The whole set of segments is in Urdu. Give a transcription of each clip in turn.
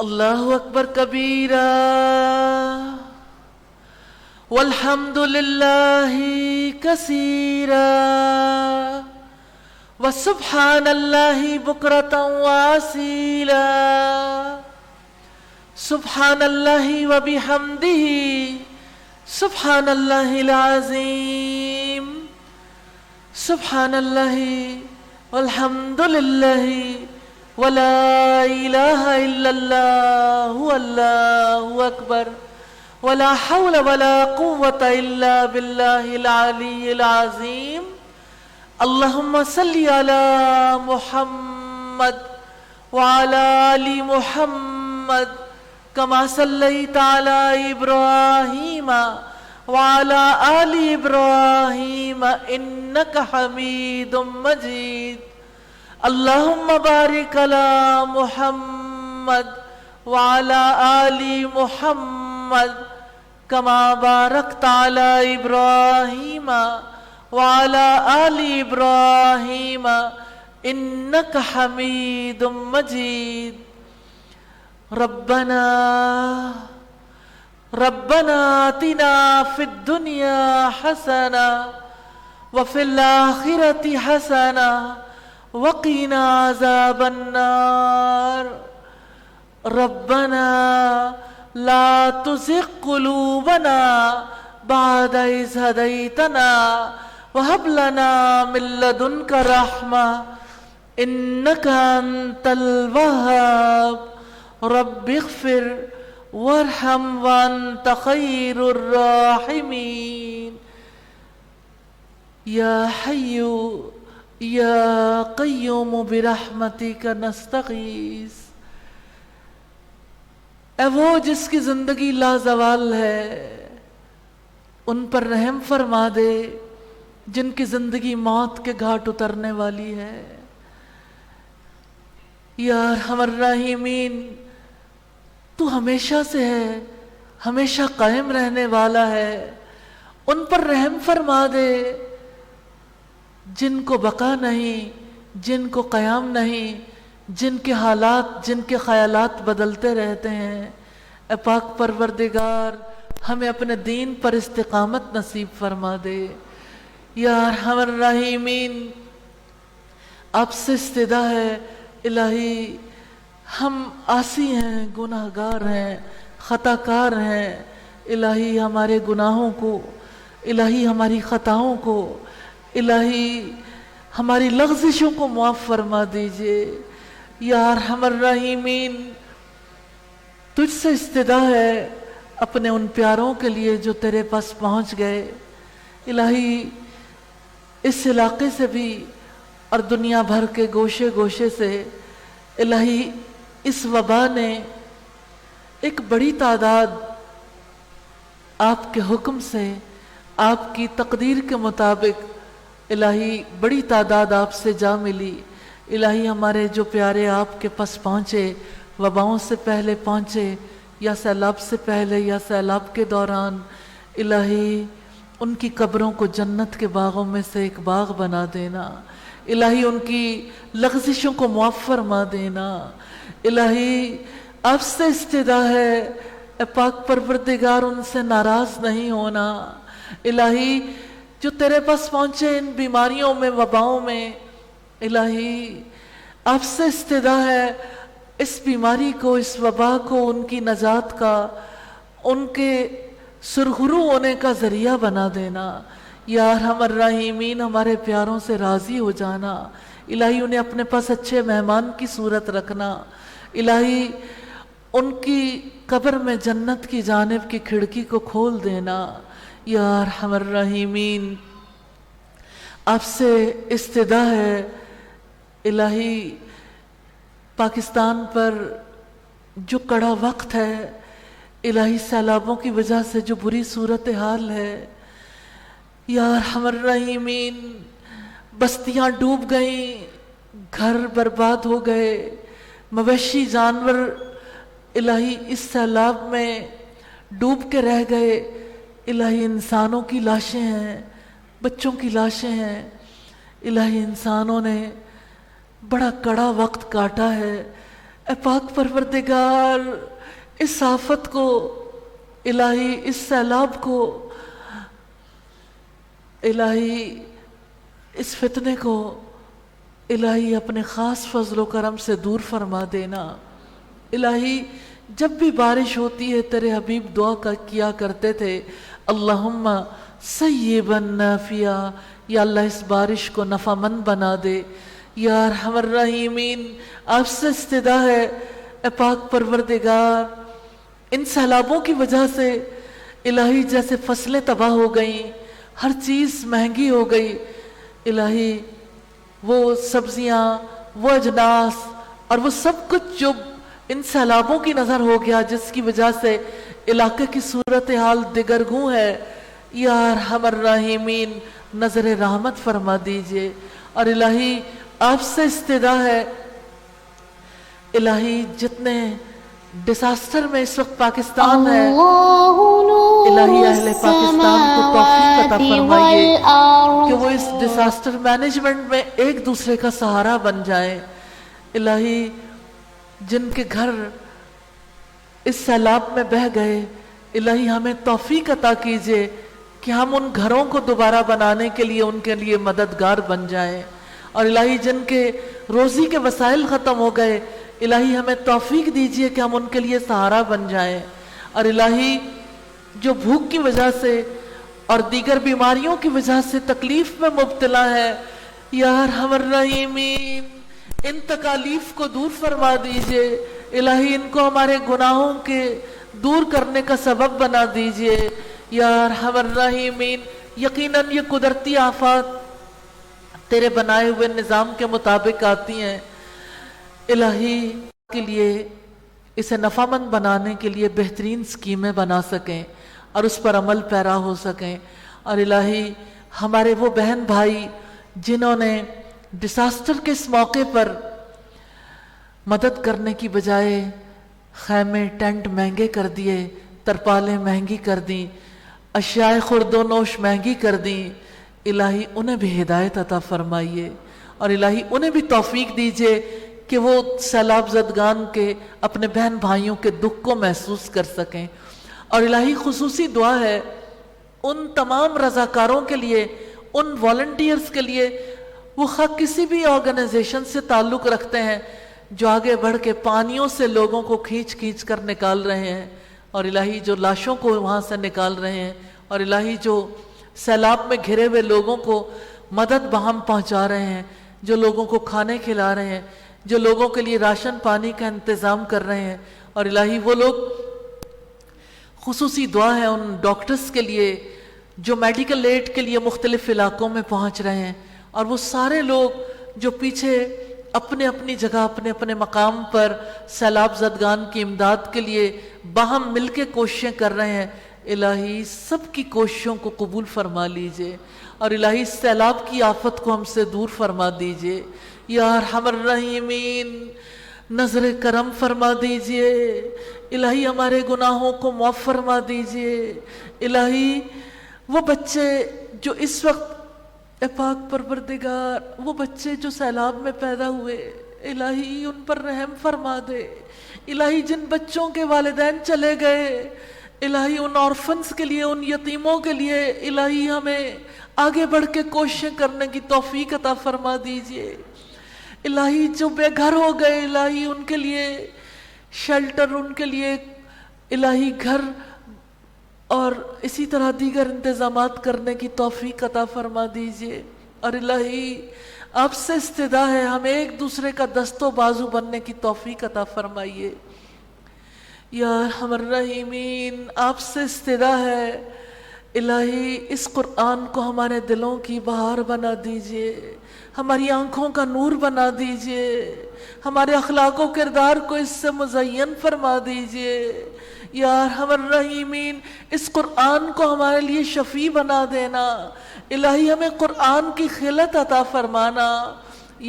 اللہ اکبر کبیرہ والحمد للہ کثیرا وسبحان اللہ بکرۃ واصیلا سبحان اللہ وبحمدہ سبحان اللہ العظیم سبحان اللہ والحمد للہ ولا الہ الا اللہ واللہ اکبر ولا حول ولا قوة الا باللہ العلی العظیم اللہم صلی علی محمد وعلی آل محمد کما صلیت علی ابراہیم وعلی آل ابراہیم انک حمید مجید اللہم بارک علی محمد وعلی آل محمد کما بارکت علی ابراہیم وعلی آل ابراہیم انک حمید مجید ربنا آتنا فی الدنیا حسنہ وفی الآخرۃ حسنہ وقنا عذاب النار ربنا لا تزغ قلوبنا بعد إذ هديتنا وهب لنا من لدنك رحمة إنك أنت الوهاب رب اغفر وارحم وأنت خير الراحمين يا حي یا قیوم برحمتک نستغیث اے وہ جس کی زندگی لازوال ہے ان پر رحم فرما دے جن کی زندگی موت کے گھاٹ اترنے والی ہے یا ارحم الراحمین تو ہمیشہ سے ہے ہمیشہ قائم رہنے والا ہے ان پر رحم فرما دے جن کو بقا نہیں جن کو قیام نہیں جن کے حالات جن کے خیالات بدلتے رہتے ہیں اے پاک پروردگار ہمیں اپنے دین پر استقامت نصیب فرما دے یا ارحم الراحمین آپ سے استدعا ہے الہی ہم عاصی ہیں گناہ گار ہیں خطا کار ہیں الہی ہمارے گناہوں کو الہی ہماری خطاؤں کو الہی ہماری لغزشوں کو معاف فرما دیجئے یا ارحم الراحمین تجھ سے استدعا ہے اپنے ان پیاروں کے لیے جو تیرے پاس پہنچ گئے الہی اس علاقے سے بھی اور دنیا بھر کے گوشے گوشے سے الہی اس وبا نے ایک بڑی تعداد آپ کے حکم سے آپ کی تقدیر کے مطابق الہی بڑی تعداد آپ سے جا ملی الہی ہمارے جو پیارے آپ کے پاس پہنچے وباؤں سے پہلے پہنچے یا سیلاب سے پہلے یا سیلاب کے دوران الہی ان کی قبروں کو جنت کے باغوں میں سے ایک باغ بنا دینا الہی ان کی لغزشوں کو معاف فرما دینا الہی آپ سے استدعا ہے اے پاک پروردگار ان سے ناراض نہیں ہونا الہی جو تیرے پاس پہنچے ان بیماریوں میں وباؤں میں الہی آپ سے استدعا ہے اس بیماری کو اس وبا کو ان کی نجات کا ان کے سرخرو ہونے کا ذریعہ بنا دینا یا ارحم الراحمین ہمارے پیاروں سے راضی ہو جانا الہی انہیں اپنے پاس اچھے مہمان کی صورت رکھنا الہی ان کی قبر میں جنت کی جانب کی کھڑکی کو کھول دینا یا ارحم الراحمین آپ سے استدعا ہے الہی پاکستان پر جو کڑا وقت ہے الہی سیلابوں کی وجہ سے جو بری صورتحال ہے یا ارحم الراحمین بستیاں ڈوب گئیں گھر برباد ہو گئے مویشی جانور الہی اس سیلاب میں ڈوب کے رہ گئے الہی انسانوں کی لاشیں ہیں بچوں کی لاشیں ہیں الہی انسانوں نے بڑا کڑا وقت کاٹا ہے اے پاک پروردگار اس آفت کو الہی، اس سیلاب کو الہی، اس فتنے کو الہی اپنے خاص فضل و کرم سے دور فرما دینا۔ الہی جب بھی بارش ہوتی ہے تیرے حبیب دعا کیا کرتے تھے اللہم سیبا نافعا، یا اللہ اس بارش کو نفع مند بنا دے۔ یا ارحم الراحمین آپ سے استدعا ہے اے پاک پروردگار ان سیلابوں کی وجہ سے الہی جیسے فصلیں تباہ ہو گئیں، ہر چیز مہنگی ہو گئی، الہی وہ سبزیاں، وہ اجناس اور وہ سب کچھ جو ان سیلابوں کی نظر ہو گیا، جس کی وجہ سے علاقے کی صورتحال دگرگوں ہے، یا ارحم الراحمین نظر رحمت فرما دیجئے۔ اور الہی آپ سے استدعا ہے الہی جتنے ڈیزاسٹر میں اس وقت پاکستان ہے، الہی اہل پاکستان کو توفیق عطا فرمائیے کہ وہ اس ڈیزاسٹر مینجمنٹ میں ایک دوسرے کا سہارا بن جائیں۔ الہی جن کے گھر اس سیلاب میں بہہ گئے الہی ہمیں توفیق عطا کیجئے کہ ہم ان گھروں کو دوبارہ بنانے کے لیے ان کے لیے مددگار بن جائیں۔ اور الہی جن کے روزی کے وسائل ختم ہو گئے الہی ہمیں توفیق دیجئے کہ ہم ان کے لیے سہارا بن جائیں۔ اور الہی جو بھوک کی وجہ سے اور دیگر بیماریوں کی وجہ سے تکلیف میں مبتلا ہے یا ارحم الراحمین ان تکالیف کو دور فرما دیجئے، الہی ان کو ہمارے گناہوں کے دور کرنے کا سبب بنا دیجئے یا ارحم الراحمین۔ یقیناً یہ قدرتی آفات تیرے بنائے ہوئے نظام کے مطابق آتی ہیں، الہی کے لیے اسے نفع مند بنانے کے لیے بہترین سکیمیں بنا سکیں اور اس پر عمل پیرا ہو سکیں۔ اور الہی ہمارے وہ بہن بھائی جنہوں نے ڈیزاسٹر کے اس موقع پر مدد کرنے کی بجائے خیمے ٹینٹ مہنگے کر دیے، ترپالیں مہنگی کر دیں، اشیاء خورد و نوش مہنگی کر دیں، الہی انہیں بھی ہدایت عطا فرمائیے اور الہی انہیں بھی توفیق دیجئے کہ وہ سیلاب زدگان کے اپنے بہن بھائیوں کے دکھ کو محسوس کر سکیں۔ اور الہی خصوصی دعا ہے ان تمام رضاکاروں کے لیے، ان والنٹیئرز کے لیے، وہ خواہ کسی بھی آرگنائزیشن سے تعلق رکھتے ہیں جو آگے بڑھ کے پانیوں سے لوگوں کو کھینچ کھینچ کر نکال رہے ہیں، اور الہی جو لاشوں کو وہاں سے نکال رہے ہیں، اور الہی جو سیلاب میں گھرے ہوئے لوگوں کو مدد بہم پہنچا رہے ہیں، جو لوگوں کو کھانے کھلا رہے ہیں، جو لوگوں کے لیے راشن پانی کا انتظام کر رہے ہیں، اور الہی وہ لوگ خصوصی دعا ہے ان ڈاکٹرز کے لیے جو میڈیکل ایڈ کے لیے مختلف علاقوں میں پہنچ رہے ہیں، اور وہ سارے لوگ جو پیچھے اپنے اپنی جگہ اپنے اپنے مقام پر سیلاب زدگان کی امداد کے لیے باہم مل کے کوششیں کر رہے ہیں، الہی سب کی کوششوں کو قبول فرما لیجئے اور الہی سیلاب کی آفت کو ہم سے دور فرما دیجئے یا ارحم الراحمین۔ نظر کرم فرما دیجئے الہی، ہمارے گناہوں کو معاف فرما دیجئے الہی۔ وہ بچے جو اس وقت اے پاک پروردگار، وہ بچے جو سیلاب میں پیدا ہوئے الہی ان پر رحم فرما دے الہی۔ جن بچوں کے والدین چلے گئے الہی ان آرفنز کے لیے، ان یتیموں کے لیے الہی ہمیں آگے بڑھ کے کوششیں کرنے کی توفیق عطا فرما دیجئے الہی۔ جو بے گھر ہو گئے الہی ان کے لیے شیلٹر، ان کے لیے الہی گھر اور اسی طرح دیگر انتظامات کرنے کی توفیق عطا فرما دیجئے۔ اور الہی آپ سے استدعا ہے ہمیں ایک دوسرے کا دست و بازو بننے کی توفیق عطا فرمائیے یا ارحم الراحمین۔ آپ سے استدعا ہے الہی اس قرآن کو ہمارے دلوں کی بہار بنا دیجئے، ہماری آنکھوں کا نور بنا دیجئے، ہمارے اخلاق و کردار کو اس سے مزین فرما دیجئے یا ارحم الراحمین۔ اس قرآن کو ہمارے لیے شفیع بنا دینا الہی، ہمیں قرآن کی خلت عطا فرمانا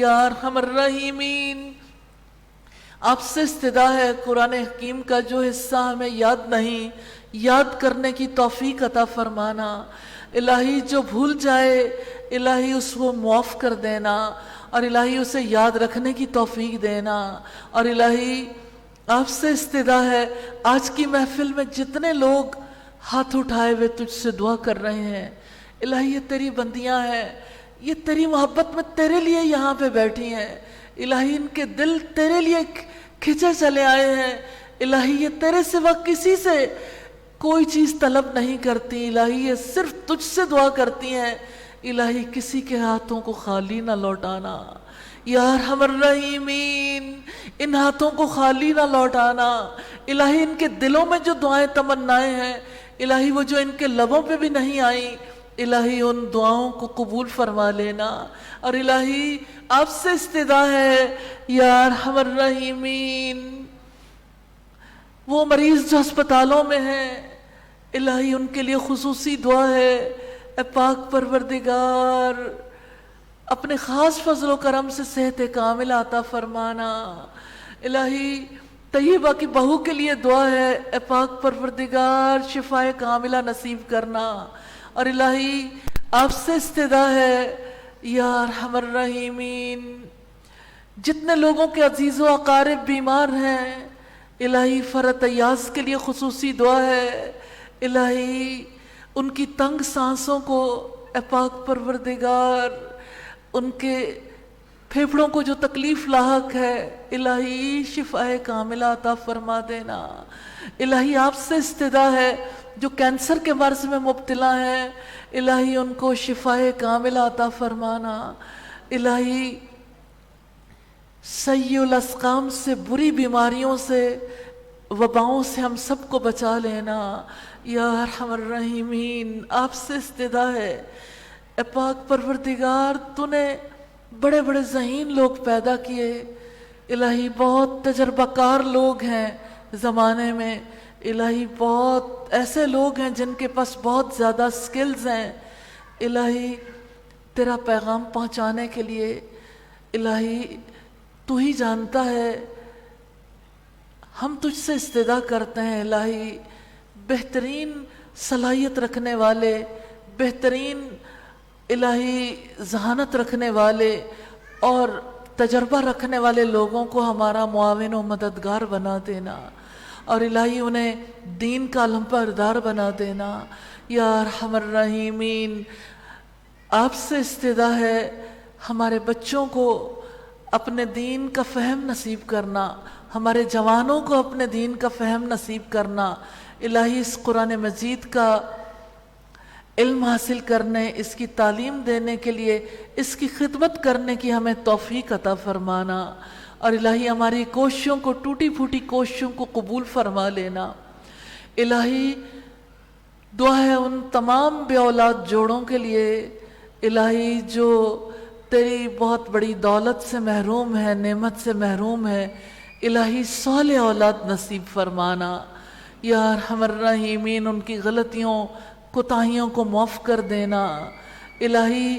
یا ارحم الراحمین۔ آپ سے استدعا ہے قرآن حکیم کا جو حصہ ہمیں یاد نہیں، یاد کرنے کی توفیق عطا فرمانا الہی جو بھول جائے الہی اس کو معاف کر دینا، اور الہی اسے یاد رکھنے کی توفیق دینا۔ اور الہی آپ سے استدعا ہے، آج کی محفل میں جتنے لوگ ہاتھ اٹھائے ہوئے تجھ سے دعا کر رہے ہیں، الہی یہ تیری بندیاں ہیں، یہ تیری محبت میں تیرے لیے یہاں پہ بیٹھی ہیں، الہی ان کے دل تیرے لیے کھنچے چلے آئے ہیں، الہی یہ تیرے سوا کسی سے کوئی چیز طلب نہیں کرتی، الہی یہ صرف تجھ سے دعا کرتی ہیں، الہی کسی کے ہاتھوں کو خالی نہ لوٹانا، یا ارحم الراحمین ان ہاتھوں کو خالی نہ لوٹانا، الہی ان کے دلوں میں جو دعائیں تمنائیں ہیں الہی وہ جو ان کے لبوں پہ بھی نہیں آئیں الہی ان دعاؤں کو قبول فرما لینا۔ اور الہی آپ سے استدعا ہے یا ارحم الراحمین وہ مریض جو ہسپتالوں میں ہیں الہی ان کے لیے خصوصی دعا ہے، اے پاک پروردگار اپنے خاص فضل و کرم سے صحت کاملہ عطا فرمانا۔ الہی طیبہ کی بہو کے لیے دعا ہے، اے پاک پروردگار شفاء کاملہ نصیب کرنا۔ اور الہی آپ سے استدعا ہے یا ارحم الراحمین جتنے لوگوں کے عزیز و اقارب بیمار ہیں الہی فرحت ایاز کے لیے خصوصی دعا ہے، الہی ان کی تنگ سانسوں کو اے پاک پروردگار ان کے پھیپھڑوں کو جو تکلیف لاحق ہے الہی شفاء کاملہ عطا فرما دینا۔ الہی آپ سے استدعا ہے جو کینسر کے مرض میں مبتلا ہیں الہی ان کو شفاء کاملہ عطا فرمانا۔ الہی سیء الاسقام سے بری بیماریوں سے وباؤں سے ہم سب کو بچا لینا یا ارحم الراحمین آپ سے استدعا ہے، اے پاک پروردگار تو نے بڑے بڑے ذہین لوگ پیدا کیے الہی بہت تجربہ کار لوگ ہیں زمانے میں الہی بہت ایسے لوگ ہیں جن کے پاس بہت زیادہ سکلز ہیں الہی تیرا پیغام پہنچانے کے لیے الہی تو ہی جانتا ہے، ہم تجھ سے استدعا کرتے ہیں الہی بہترین صلاحیت رکھنے والے، بہترین الہی ذہانت رکھنے والے اور تجربہ رکھنے والے لوگوں کو ہمارا معاون و مددگار بنا دینا، اور الہی انہیں دین کا علم بردار بنا دینا یا ارحم الراحمین۔ آپ سے استدعا ہے ہمارے بچوں کو اپنے دین کا فہم نصیب کرنا، ہمارے جوانوں کو اپنے دین کا فہم نصیب کرنا، الہی اس قرآن مجید کا علم حاصل کرنے، اس کی تعلیم دینے کے لیے، اس کی خدمت کرنے کی ہمیں توفیق عطا فرمانا، اور الہی ہماری کوششوں کو ٹوٹی پھوٹی کوششوں کو قبول فرما لینا۔ الہی دعا ہے ان تمام بے اولاد جوڑوں کے لیے الہی جو تیری بہت بڑی دولت سے محروم ہے، نعمت سے محروم ہے، الہی صالح اولاد نصیب فرمانا یا ارحم الراحمین ان کی غلطیوں کوتاہیوں کو معاف کر دینا، الہی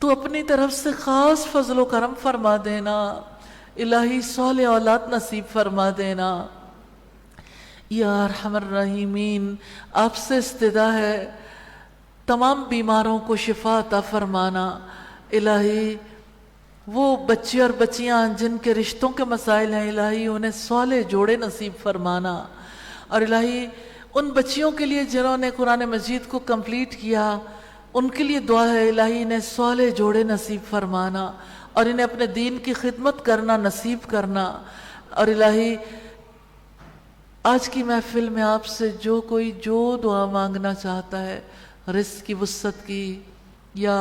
تو اپنی طرف سے خاص فضل و کرم فرما دینا، الہی صالح اولاد نصیب فرما دینا یا ارحم الراحمین۔ آپ سے استدعا ہے تمام بیماروں کو شفا عطا فرمانا، الہی وہ بچے اور بچیاں جن کے رشتوں کے مسائل ہیں الہی انہیں صالح جوڑے نصیب فرمانا، اور الہی ان بچیوں کے لیے جنہوں نے قرآن مجید کو کمپلیٹ کیا ان کے لیے دعا ہے الہی انہیں صالح جوڑے نصیب فرمانا اور انہیں اپنے دین کی خدمت کرنا نصیب کرنا۔ اور الہی آج کی محفل میں آپ سے جو کوئی جو دعا مانگنا چاہتا ہے، رزق کی وسعت کی یا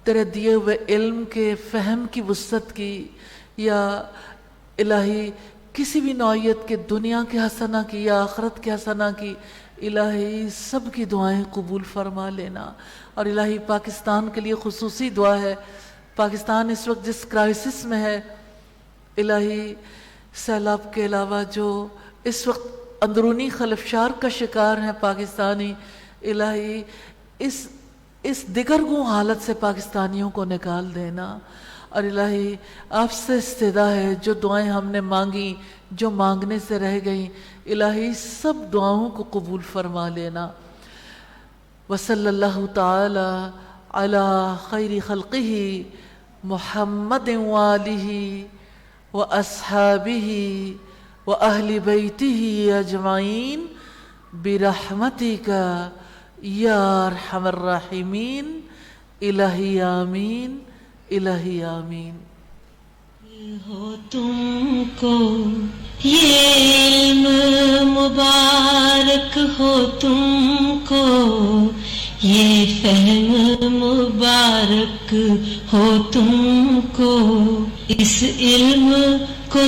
تیرے دیے ہوئے علم کے فہم کی وسعت کی یا الہی کسی بھی نوعیت کے دنیا کے حسنہ کی یا آخرت کے حسنہ کی، الہی سب کی دعائیں قبول فرما لینا۔ اور الہی پاکستان کے لیے خصوصی دعا ہے، پاکستان اس وقت جس کرائسس میں ہے الہی سیلاب کے علاوہ جو اس وقت اندرونی خلفشار کا شکار ہیں پاکستانی، الہی اس دگرگوں حالت سے پاکستانیوں کو نکال دینا۔ اور الہی آپ سے استدعا ہے جو دعائیں ہم نے مانگی جو مانگنے سے رہ گئیں الہی سب دعاؤں کو قبول فرما لینا۔ وصلی اللہ تعالی علی خیر خلقہ محمد وآلہ وأصحابہ وأہل بیتہ اجمعین برحمتک یا ارحم الراحمین الہی آمین الہی آمین. ہو تم کو یہ علم مبارک، ہو تم کو یہ فہم مبارک، ہو تم کو اس علم کو